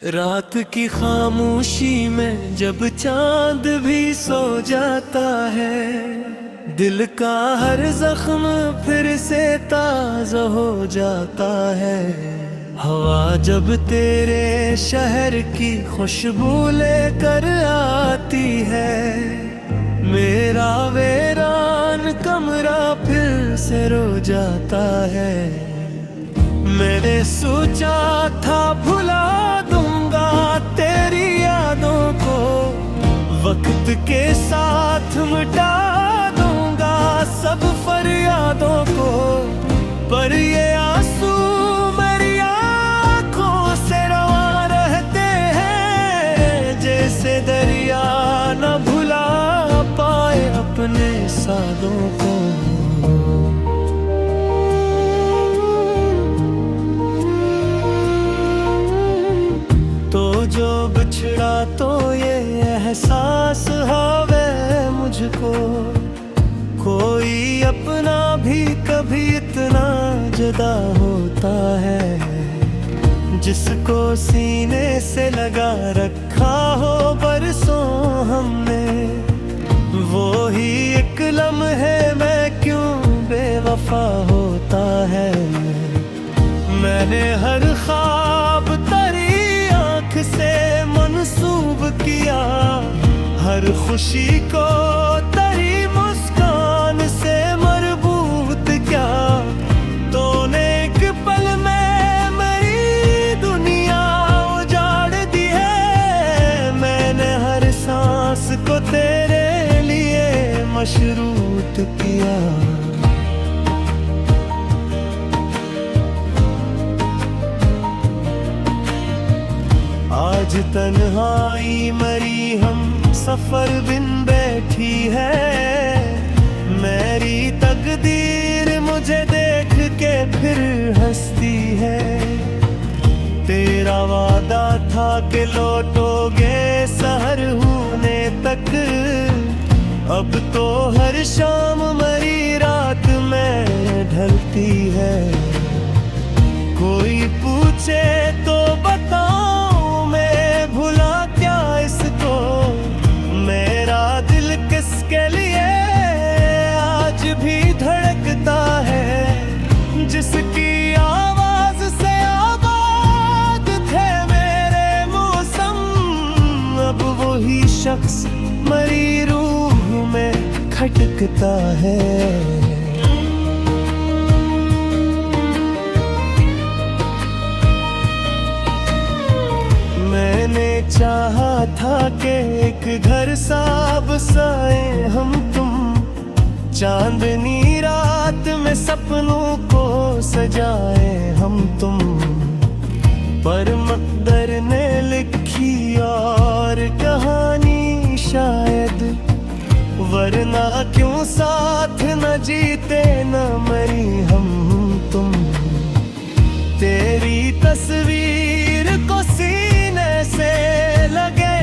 रात की खामोशी में जब चांद भी सो जाता है, दिल का हर जख्म फिर से ताज़ा हो जाता है। हवा जब तेरे शहर की खुशबू लेकर आती है, मेरा वीरान कमरा फिर से रो जाता है। मैंने सोचा था भुला दूंगा तेरी यादों को, वक्त के साथ मिटा दूंगा सब फरियादों को, पर ये आंसू मेरी आंखों से रवा रहते हैं, जैसे दरिया न भुला पाए अपने सादों को। जो बिछड़ा तो ये एहसास हावे मुझको, कोई अपना भी कभी इतना जुदा होता है। जिसको सीने से लगा रखा हो बरसों हमने, वो ही एक लम्हे में क्यों बेवफा होता है। मैंने हर ख्वाब से मंसूब किया, हर खुशी को तेरी मुस्कान से मरबूत किया। तूने एक पल में मेरी दुनिया उजाड़ दी है, मैंने हर सांस को तेरे लिए मशरूत किया। आज तन्हाई मरी हम सफर बिन बैठी है, मेरी तकदीर मुझे देख के फिर हंसती है। तेरा वादा था कि लौटोगे सहर होने तक, अब तो हर शाम मरी रात में ढलती है। कोई पूछे तो बताओ भुला क्या इसको, मेरा दिल किसके लिए आज भी धड़कता है। जिसकी आवाज से आबाद थे मेरे मौसम, अब वही शख्स मरी रूह में खटकता है। मैंने चाहा था कि एक घर सा बसाए हम तुम, चांदनी रात में सपनों को सजाए हम तुम, पर मक़दर ने लिखी और कहानी शायद, वरना क्यों साथ न जीते न मरी हम तुम। तेरी तस्वीर को सीने से लगे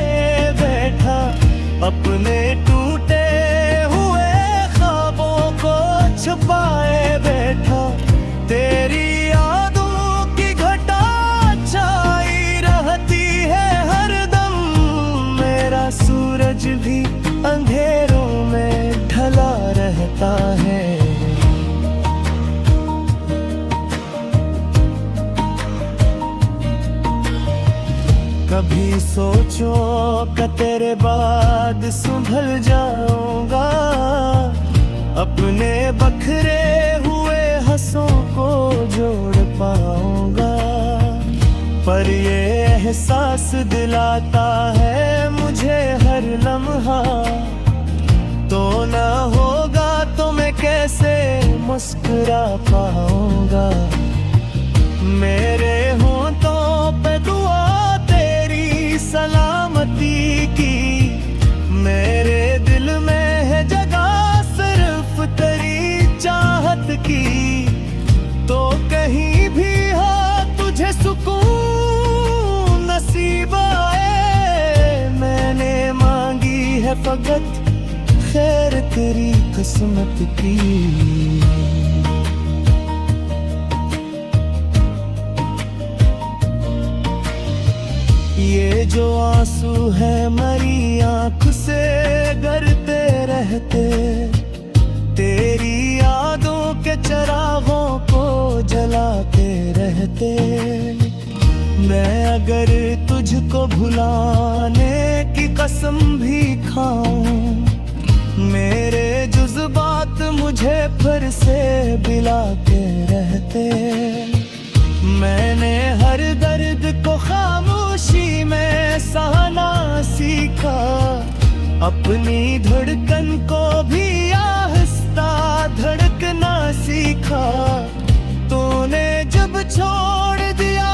बैठा, अपने टूटे हुए ख्वाबों को छुपाए बैठा। तेरी यादों की घटा छाई रहती है हरदम, मेरा सूरज भी अंधेरों में ढला रहता है। कभी सोचो कि तेरे बाद संभल जाऊंगा, अपने बखरे हुए हंसों को जोड़ पाऊंगा, पर ये एहसास दिलाता है मुझे हर लम्हा, तो ना होगा तो मैं कैसे मुस्कुरा पाऊंगा। मेरे होंठों पे दुआ सलामती की, मेरे दिल में है जगह सिर्फ तेरी चाहत की, तो कहीं भी हो तुझे सुकून नसीब आए। मैंने मांगी है फकत खैर तेरी किस्मत की। ये जो आंसू है मरी आँख से गिरते रहते, तेरी यादों के चिरागों को जलाते रहते। मैं अगर तुझको भुलाने की कसम भी खाऊं, मेरे जुज़्बात मुझे फिर से बिलाते रहते। मैंने हर दर्द को खामोशी में सहना सीखा, अपनी धड़कन को भी आहिस्ता धड़कना सीखा। तूने जब छोड़ दिया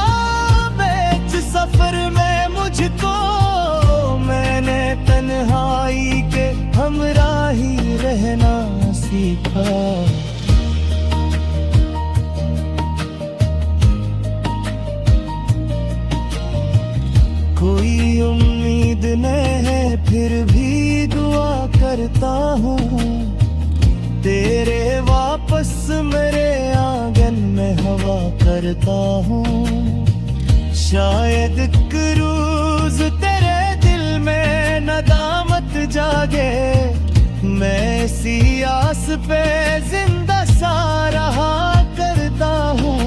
बीच सफर में मुझको, मैंने तन्हाई के हमराही रहना सीखा। कोई उम्मीद नहीं है फिर भी दुआ करता हूँ, तेरे वापस मेरे आंगन में हवा करता हूँ। शायद एक रोज तेरे दिल में नदामत जागे, मैं इसी आस पे जिंदा सा रहा करता हूँ।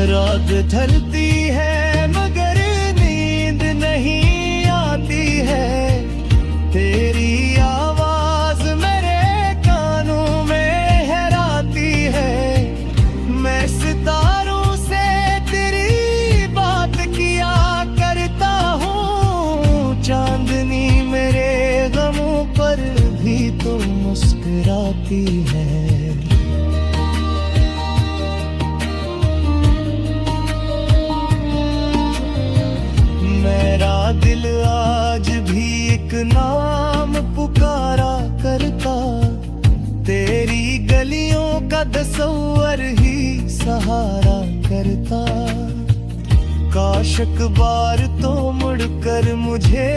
रात ढलती है मगर नींद नहीं आती है, तेरी आवाज मेरे कानों में हैराती है। मैं सितारों से तेरी बात किया करता हूँ, चांदनी मेरे गमों पर भी तो मुस्कुराती है। मेरा दिल आज भी एक नाम पुकारा करता, तेरी गलियों का तस्वर ही सहारा करता। काश एक बार तो मुड़कर मुझे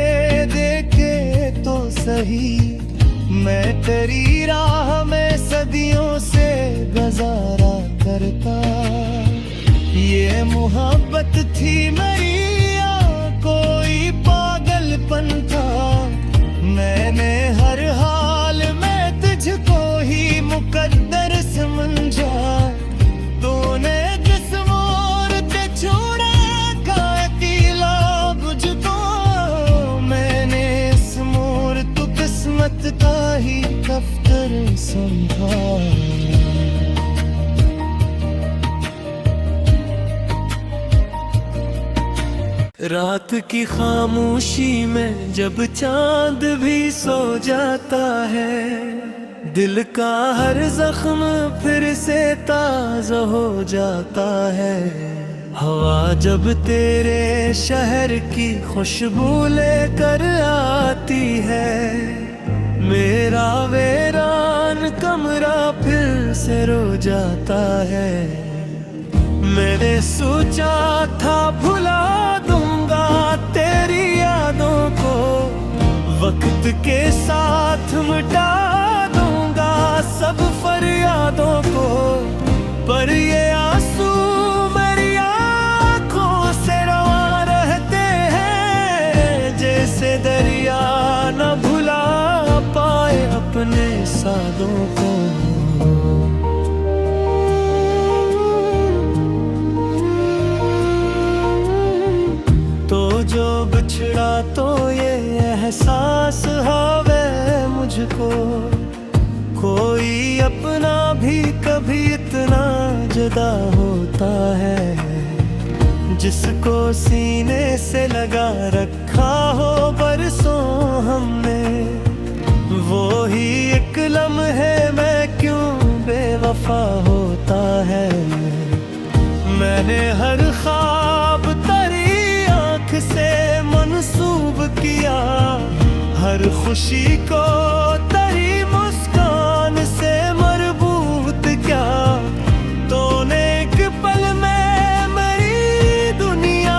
देखे तो सही, मैं तेरी राह में सदियों से गुजारा करता। ये मोहब्बत थी मेरी कोई पागलपन था, मैंने हर हाल में तुझको ही मुकद्दर समझा। तूने जिस मोड़ पे छोड़ा का अकेला मुझको, मैंने इस मोड़ तो किस्मत का ही दफ्तर समझा। रात की खामोशी में जब चांद भी सो जाता है, दिल का हर जख्म फिर से ताज़ा हो जाता है। हवा जब तेरे शहर की खुशबू लेकर आती है, मेरा वीरान कमरा फिर से रो जाता है। मैंने सोचा था भुला दूंगा तेरी यादों को, वक्त के साथ मिटा दूंगा सब फरियादों को, पर ये आंसू मेरी आँखों से रवा रहते हैं, जैसे दरिया न भुला पाए अपने सादों को। जो बिछड़ा तो ये एहसास हवे मुझको, कोई अपना भी कभी इतना जुदा होता है। जिसको सीने से लगा रखा हो बरसों हमने, वो ही एक लम्हे में क्यों बेवफा होता है। मैंने हर ख्वाब से मंसूब किया, हर खुशी को तेरी मुस्कान से मरबूत क्या। तूने एक पल में मेरी दुनिया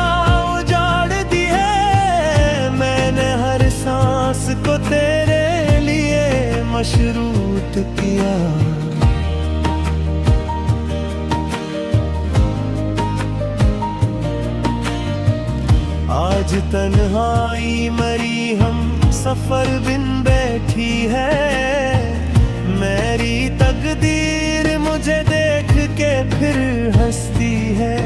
उजाड़ दी है, मैंने हर सांस को तेरे लिए मशरूत किया। आज आज तन्हाई मरी हम सफर बिन बैठी है। मेरी तकदीर मुझे देख के फिर हंसती है।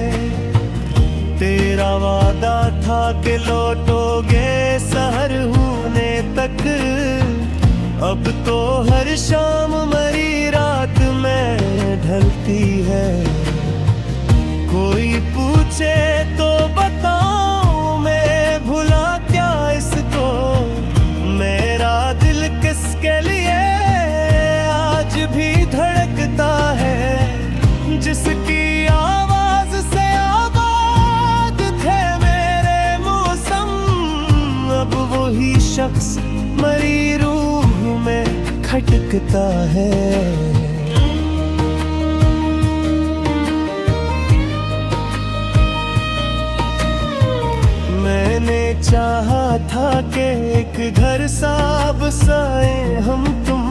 तेरा वादा था कि लौटोगे सहर होने तक, अब तो हर शाम मरी रात में ढलती है। कोई पूछे तो बताऊं मैं भुला क्या इसको, मेरा दिल किसके लिए आज भी धड़कता है। जिसकी आवाज से आबाद थे मेरे मौसम, अब वही शख्स मरी रूह में खटकता है। मैंने चाहा था कि एक घर सा बसाए हम तुम,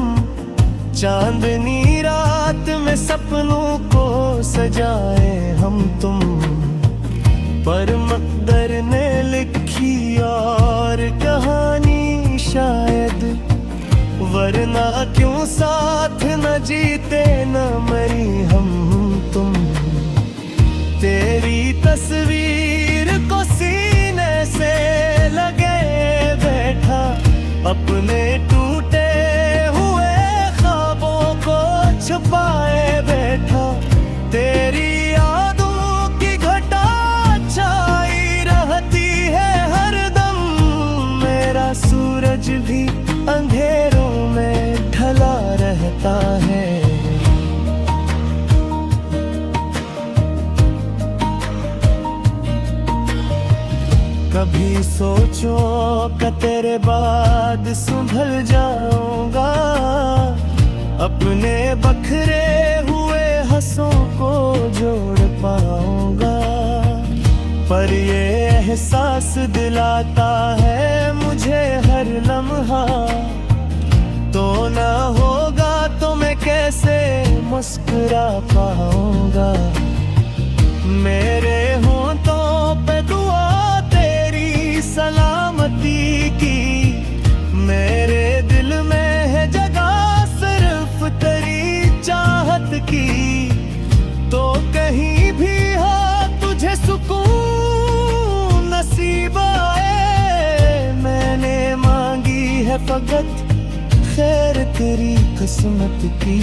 चांदनी रात में सपनों को सजाए हम तुम। पर मकदर ने लिखी और कहानी शायद, वरना क्यों साथ न जीते न मरी हम तुम। तेरी तस्वीर को सीने से लगे बैठा, अपने टूटे हुए ख्वाबों को छुपाए बैठा। तेरी यादों की घटा छाई रहती है हरदम, मेरा सूरज भी अंधेरों में ढला रहता है। कभी सोचो कि तेरे बाद संभल जाऊंगा, अपने बखरे हुए हंसों को जोड़ पाऊंगा। पर ये एहसास दिलाता है मुझे हर लम्हा, तो ना होगा तो मैं कैसे मुस्कुरा पाऊंगा। मेरे होंठों पे दुआ तेरी सलामती की, मेरे दिल में है जगह सिर्फ तेरी चाहत की। तो कहीं भी हो तुझे सुकून नसीब आए, मैंने मांगी है फकत खैर तेरी किस्मत की।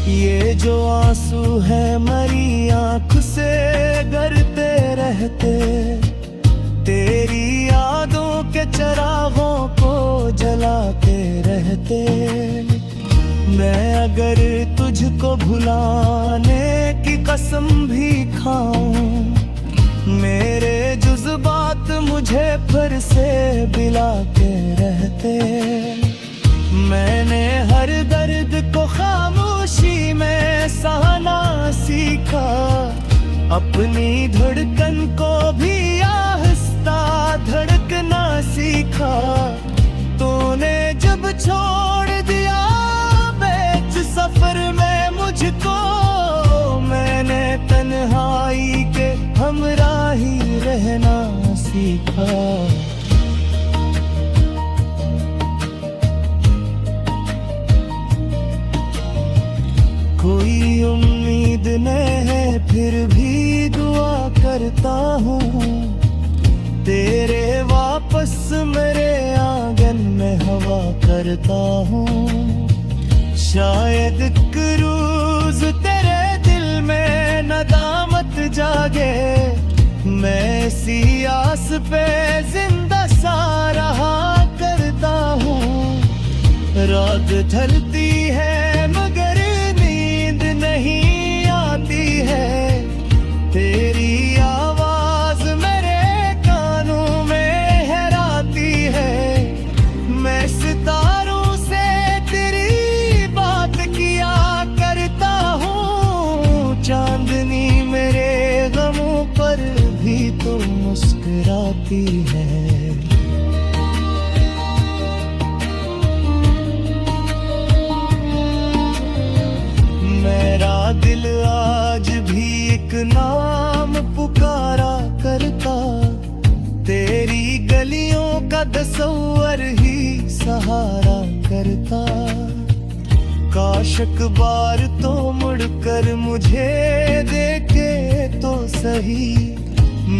ये जो आंसू है मरी आँख से गिरते रहते, तेरी यादों के चरागों को जलाते रहते। मैं अगर तुझको भुलाने की कसम भी खाऊं, मेरे जुज़्बात मुझे फिर से बिलाते रहते। मैंने हर दर्द को खामोशी में सहना सीखा, अपनी धड़कन को भी आहिस्ता धड़कना सीखा। तूने जब छोड़ दिया बीच सफर में मुझको, मैंने तन्हाई के हमराही रहना सीखा। कोई उम्मीद नहीं है फिर भी दुआ करता हूँ, तेरे वापस मेरे आंगन में हवा करता हूँ। शायद एक रोज तेरे दिल में नदामत जागे, मैं इसी आस पे जिंदा सा रहा करता हूँ। रात ढलती है मगर नींद नहीं आती है, तेरी आवाज मेरे कानों में हैराती है। मैं सितारों से तेरी बात किया करता हूँ, चांदनी मेरे गमों पर भी तो मुस्कुराती है। मैं दिल आज भी एक नाम पुकारा करता, तेरी गलियों का तस्वर ही सहारा करता। काश एक बार तो मुड़कर मुझे देखे तो सही,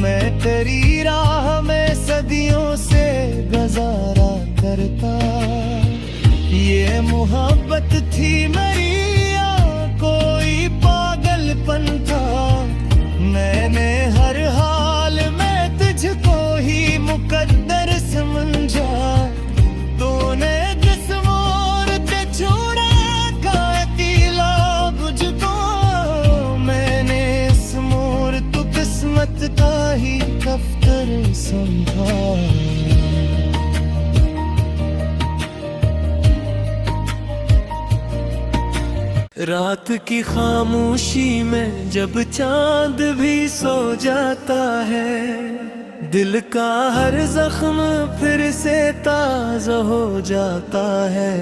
मैं तेरी राह में सदियों से गुजारा करता। ये मोहब्बत थी मेरी या कोई पागलपन था, मैंने हर हाल में तुझको ही मुकद्दर समझा। तूने जिस मोड़ पे छोड़ा का अकेला मुझको, मैंने इस मोड़ तो किस्मत का ही दफ्तर समझा। रात की खामोशी में जब चांद भी सो जाता है, दिल का हर जख्म फिर से ताज़ा हो जाता है।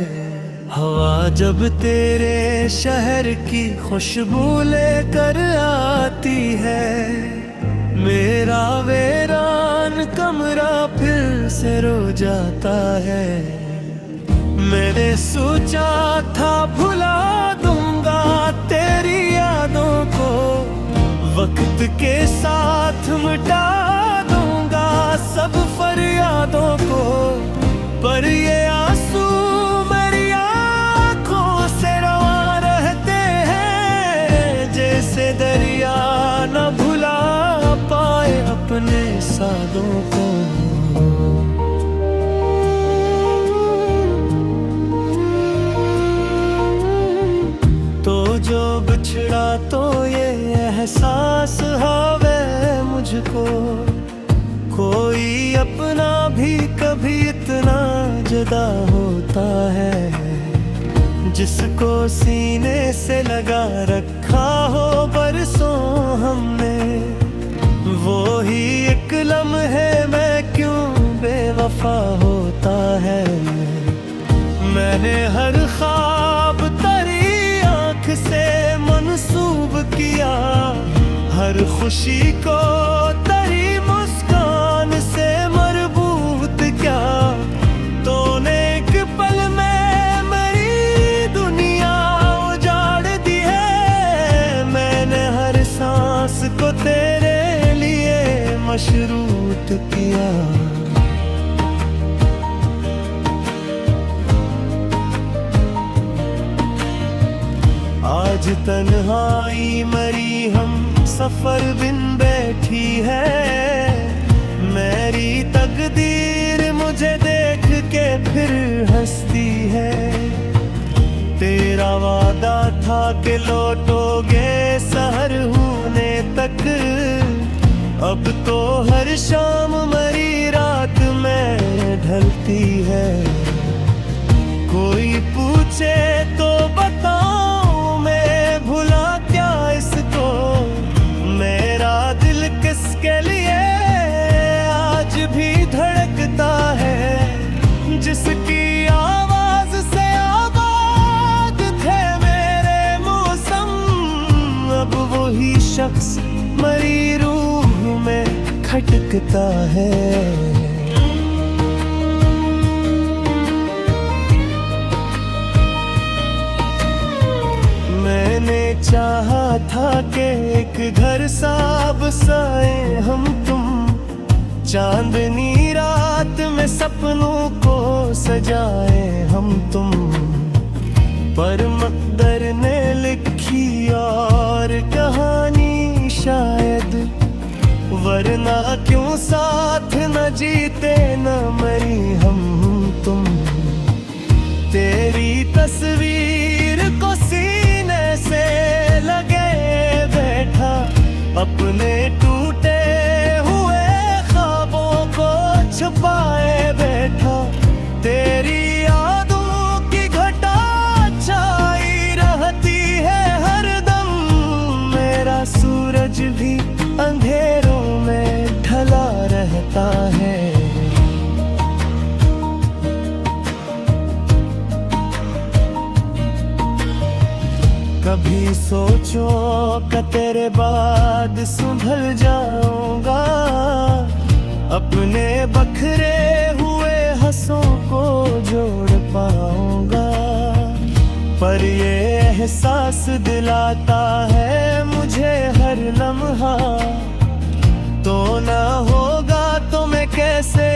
हवा जब तेरे शहर की खुशबू लेकर आती है, मेरा वीरान कमरा फिर से रो जाता है। मैंने सोचा था भुला दूंगा तेरी यादों को, वक्त के साथ मिटा दूंगा सब फरियादों को, पर ये आंसू मेरी आंखों से रवा रहते हैं, जैसे दरिया न भुला पाए अपने सादों को। जो बिछड़ा तो ये एहसास हावे मुझको, कोई अपना भी कभी इतना जुदा होता है, जिसको सीने से लगा रखा हो बरसों हमने, वो ही एक लम्हे में क्यों बेवफा होता है। मैंने हर ख्वाब से मंसूब किया, हर खुशी को तेरी मुस्कान से मरबूत क्या, तूने एक पल में मेरी दुनिया उजाड़ दी है। मैंने हर सांस को तेरे लिए मशरूत किया। आज तन्हाई मरी हम सफर बिन बैठी है, मेरी तकदीर मुझे देख के फिर हंसती है। तेरा वादा था कि लौटोगे सहर होने तक, अब तो हर शाम मरी रात में ढलती है। कोई पूछे तो बताओ भुला क्या इसको, मेरा दिल किसके लिए आज भी धड़कता है, जिसकी आवाज से आबाद थे मेरे मौसम, अब वही शख्स मरी रूह में खटकता है। मैंने चाहा था कि एक घर सा बसाए हम तुम, चांदनी रात में सपनों को सजाए हम तुम, पर मक़दर ने लिखी और कहानी शायद, वरना क्यों साथ न जीते न मरी हम तुम। तेरी तस्वीर को सीने से लगे बैठा, अपने टूटे हुए ख्वाबों को छुपाए बैठा, तेरी यादों की घटा छाई रहती है हरदम, मेरा सूरज भी अंधेरों में ढला रहता है। कब कभी सोचो कि तेरे बाद संभल जाऊंगा, अपने बखरे हुए हंसों को जोड़ पाऊंगा। पर ये एहसास दिलाता है मुझे हर लम्हा, तो ना होगा तो मैं कैसे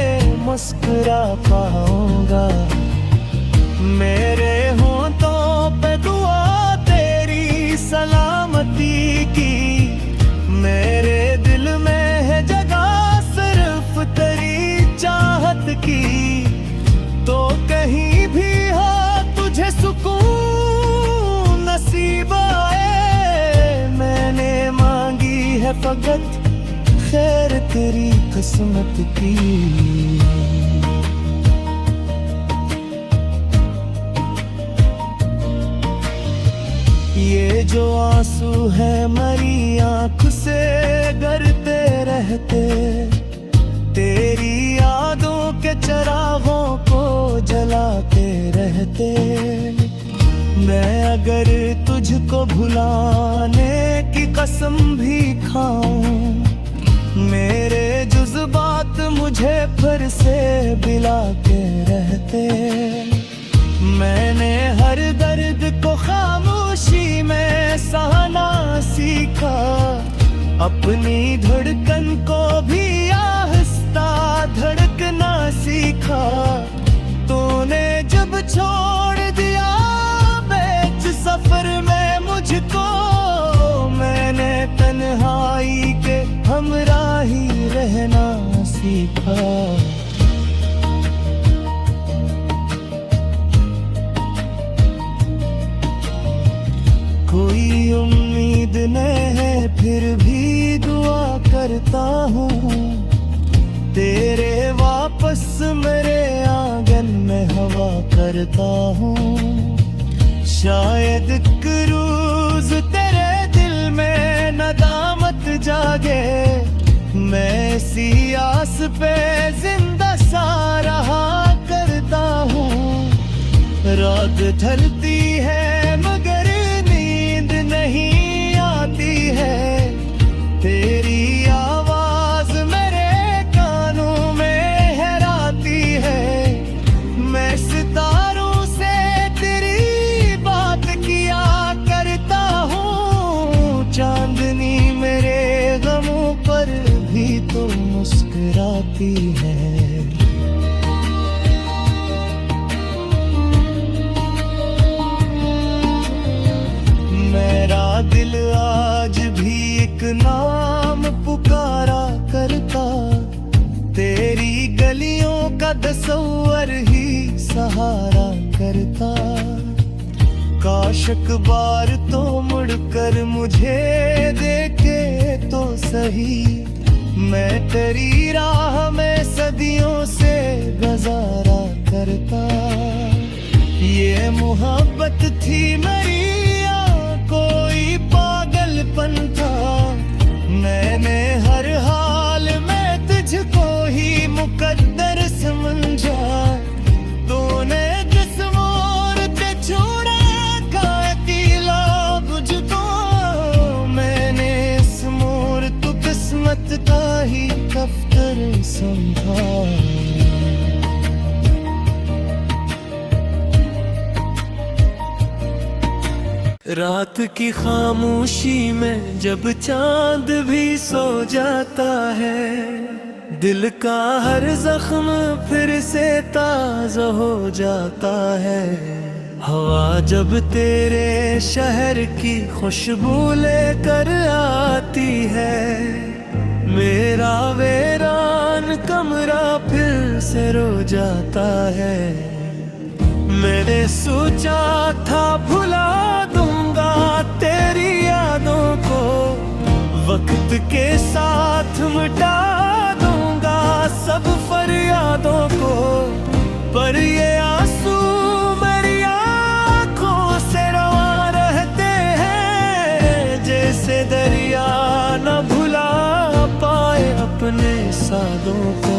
मुस्कुरा पाऊंगा। मेरे होंठों पे दुआ तेरी सलामती की, मेरे दिल में है जगह सिर्फ तेरी चाहत की। तो कहीं भी हो तुझे सुकून नसीब आए, मैंने मांगी है फकत खैर तेरी किस्मत की। ये जो आंसू है मरी आँख से गिरते रहते, तेरी यादों के चिरागों को जलाते रहते। मैं अगर तुझको भुलाने की कसम भी खाऊं, मेरे जुज़्बात मुझे फिर से बिलाते रहते। मैंने हर दर्द को खामोशी में सहना सीखा, अपनी धड़कन को भी आहिस्ता धड़कना सीखा। तूने जब छोड़ दिया बीच सफर में मुझको, मैंने तन्हाई के हमराही रहना सीखा। कोई उम्मीद नहीं है फिर भी दुआ करता हूँ, तेरे वापस मेरे आंगन में हवा करता हूँ। शायद एक रोज तेरे दिल में नदामत जागे, मैं इसी आस पे जिंदा सा रहा करता हूँ। रात ढलती है मगर नींद नहीं आती है, तेरी आवाज मेरे कानों में हैराती है। मैं सितारों से तेरी बात किया करता हूँ, चांदनी मेरे गमों पर भी तो मुस्कुराती है। मेरा दिल आज भी एक नाम पुकारा करता, तेरी गलियों का तस्वर ही सहारा करता। काश एक बार तो मुड़कर मुझे देखे तो सही, मैं तेरी राह में सदियों से गुजारा करता। ये मोहब्बत थी मेरी या कोई पागलपन था, मैंने हर हाल में तुझको ही मुकद्दर समझा। तूने जिस मोड़ पे छोड़ा का अकेला मुझको, मैंने इस मोड़ तो किस्मत का ही दफ्तर समझा। रात की खामोशी में जब चांद भी सो जाता है, दिल का हर जख्म फिर से ताजा हो जाता है। हवा जब तेरे शहर की खुशबू लेकर आती है, मेरा वीरान कमरा फिर से रो जाता है। मैंने सोचा था भुला दूंगा तेरी यादों को, वक्त के साथ मिटा दूंगा सब फरियादों को। पर ये आंसू मेरी आंखों से रवा रहते हैं, जैसे दरिया न भुला पाए अपने सादों को।